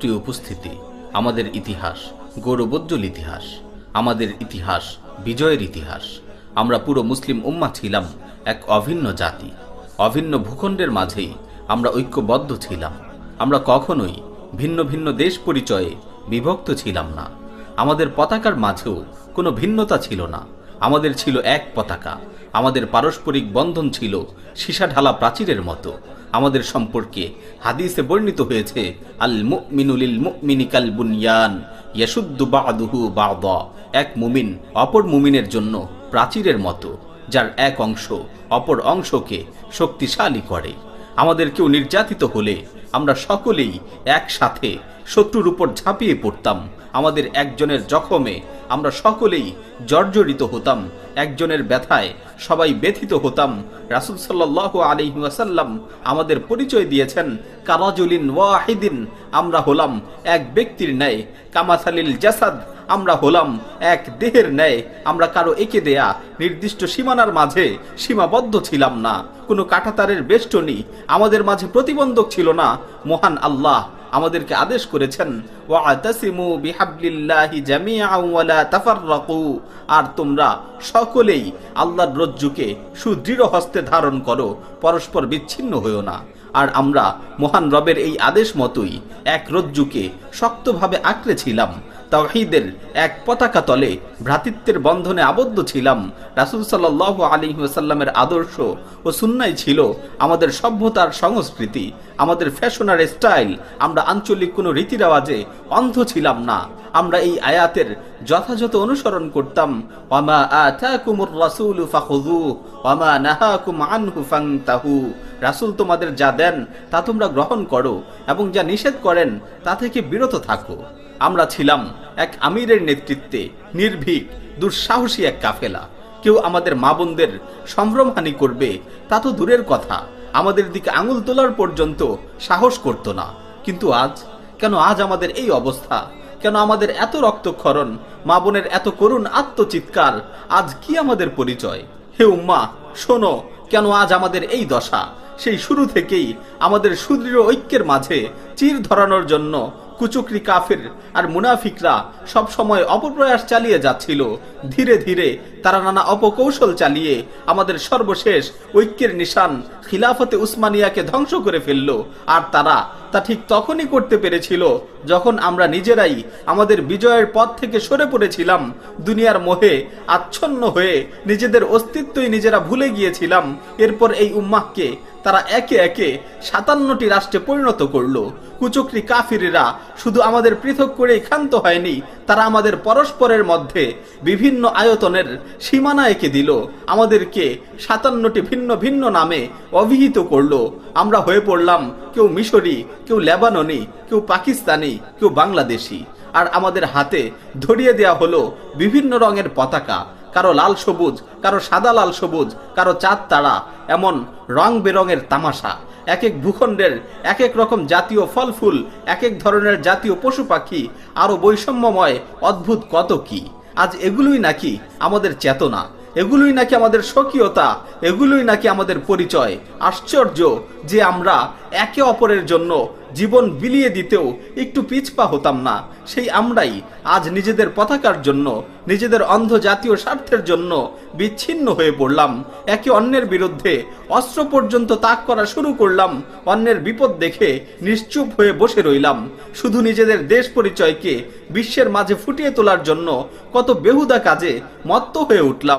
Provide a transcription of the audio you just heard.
প্রিয় উপস্থিতি, আমাদের ইতিহাস গৌরবোজ্জ্বল ইতিহাস, আমাদের ইতিহাস বিজয়ের ইতিহাস। আমরা পুরো মুসলিম উম্মাহ ছিলাম এক অভিন্ন জাতি, অভিন্ন ভূখণ্ডের মাঝেই আমরা ঐক্যবদ্ধ ছিলাম। আমরা কখনোই ভিন্ন ভিন্ন দেশ পরিচয়ে বিভক্ত ছিলাম না। আমাদের পতাকার মাঝেও কোনো ভিন্নতা ছিল না। আমাদের ছিল এক পতাকা। আমাদের পারস্পরিক বন্ধন ছিল সীসা ঢালা প্রাচীরের মতো। আমাদের সম্পর্কে হাদিসে বর্ণিত হয়েছে, আল মুমিনু লিল মুমিনি কাল বুনয়ান ইয়াশুদ্দু বা'দুহু বা'দা। এক মুমিন অপর মুমিনের জন্য প্রাচীরের মতো, যার এক অংশ অপর অংশকে শক্তিশালী করে। আমাদের কেউ নির্যাতিত হলে আমরা সকলেই একসাথে শত্রুর উপর ঝাঁপিয়ে পড়তাম। আমাদের একজনের জখমে আমরা সকলেই জর্জরিত হতাম, একজনের ব্যথায় সবাই ব্যথিত হতাম। রাসূল সাল্লাল্লাহু আলাইহি ওয়াসাল্লাম আমাদের পরিচয় দিয়েছেন কারাজুলিন ওয়াহিদিন, আমরা হলাম এক ব্যক্তির ন্যায়। কামাসালিল জাসাদ, আমরা হলাম এক দেহের ন্যায়। আমরা কারো এঁকে দেয়া নির্দিষ্ট সীমানার মাঝে সীমাবদ্ধ ছিলাম না। কোনো কাঁটাতারের বেষ্টনী আমাদের মাঝে প্রতিবন্ধক ছিল না। মহান আল্লাহ আমাদেরকে আদেশ করেছেন, ওয়াতাসিমু বিহাবলিল্লাহি জামিআন ওয়া লা তাফাররাকু। আর তোমরা সকলেই আল্লাহর রজ্জুকে সুদৃঢ় হস্তে ধারণ করো, পরস্পর বিচ্ছিন্ন হইও না। আর আমরা মহান রবের এই আদেশ মতোই এক রজ্জুকে শক্তভাবে আঁকড়ে ছিলাম। তাওহীদের এক পতাকা তলে ভ্রাতৃত্বের বন্ধনে আবদ্ধ ছিলাম। রাসূল সাল্লাল্লাহু আলাইহি ওয়াসাল্লামের আদর্শ ও সুন্নাহ ছিল আমাদের সভ্যতার সংস্কৃতি, আমাদের ফ্যাশন আর স্টাইল। আমরা আঞ্চলিক কোনো রীতিরেওয়াজে অন্ধ ছিলাম না। আমরা এই আয়াতের যথাযথ অনুসরণ করতাম। ওয়ামা আতাকুমুর রাসূলু ফাখুযুহু ওয়ামা নাহাকুম আনহু ফান্তাহু। রাসূল তোমাদের যা দেন তা তোমরা গ্রহণ করো, এবং যা নিষেধ করেন তা থেকে বিরত থাকো। আমরা ছিলাম এক আমিরের নেতৃত্বে নির্ভীক দুঃসাহসী এক কাফেলা। কেউ আমাদের মা বোনদের সম্ভ্রমহানি করবে তা তো দূরের কথা, আমাদের দিকে আঙুল তোলার পর্যন্ত সাহস করত না। কিন্তু আজ কেন আমাদের এই অবস্থা? কেন আমাদের এত রক্তক্ষরণ, মা বোনের এত করুণ আত্মচিৎকার? আজ কি আমাদের পরিচয়? হে উম্মাহ, শোনো, কেন আজ আমাদের এই দশা? সেই শুরু থেকেই আমাদের সুদৃঢ় ঐক্যের মাঝে চির ধরানোর জন্য কুচক্রী কাফির আর মুনাফিকরা সব সময় অপপ্রয়াস চালিয়ে যাচ্ছিল। ধীরে ধীরে তারা নানা অপকৌশল চালিয়ে আমাদের সর্বশেষ ঐক্যের নিশান খিলাফতে উসমানিয়াকে ধ্বংস করে ফেলল। আর তারা তা ঠিক তখনই করতে পেরেছিল যখন আমরা নিজেরাই আমাদের বিজয়ের পথ থেকে সরে পড়েছিলাম। দুনিয়ার মোহে আচ্ছন্ন হয়ে নিজেদের অস্তিত্বই নিজেরা ভুলে গিয়েছিলাম। এরপর এই উম্মাহকে তারা একে একে 57টি রাষ্ট্রে পরিণত করলো। কুচক্রী কাফিরেরা শুধু আমাদের পৃথক করেই ক্ষান্ত হয়নি, তারা আমাদের পরস্পরের মধ্যে বিভিন্ন আয়তনের সীমানা এঁকে দিল। আমাদেরকে 57টি ভিন্ন ভিন্ন নামে অভিহিত করলো। আমরা হয়ে পড়লাম কেউ মিশরি, কেউ লেবাননি, কেউ পাকিস্তানি, কেউ বাংলাদেশি। আর আমাদের হাতে ধরিয়ে দেয়া হলো বিভিন্ন রঙের পতাকা, কারো লাল সবুজ, কারো সাদা লাল সবুজ, কারো চাঁদ তারা, এমন রং বেরঙের তামাশা। এক এক ভূখণ্ডের এক এক রকম জাতীয় ফল ফুল, এক এক ধরনের জাতীয় পশু পাখি, আরো বৈষম্যময় অদ্ভুত কত কি। আজ এগুলোই নাকি আমাদের চেতনা, এগুলোই নাকি আমাদের স্বকীয়তা, এগুলোই নাকি আমাদের পরিচয়। আশ্চর্য যে আমরা একে অপরের জন্য জীবন বিলিয়ে দিতেও একটু পিছপা হতাম না। সেই আমরাই আজ নিজেদের পতাকার জন্য, নিজেদের অন্ধ জাতীয় স্বার্থের জন্য বিচ্ছিন্ন হয়ে পড়লাম। একে অন্যের বিরুদ্ধে অস্ত্র পর্যন্ত তাক করা শুরু করলাম। অন্যের বিপদ দেখে নিশ্চুপ হয়ে বসে রইলাম। শুধু নিজেদের দেশ পরিচয়কে বিশ্বের মাঝে ফুটিয়ে তোলার জন্য কত বেহুদা কাজে মত্ত হয়ে উঠলাম।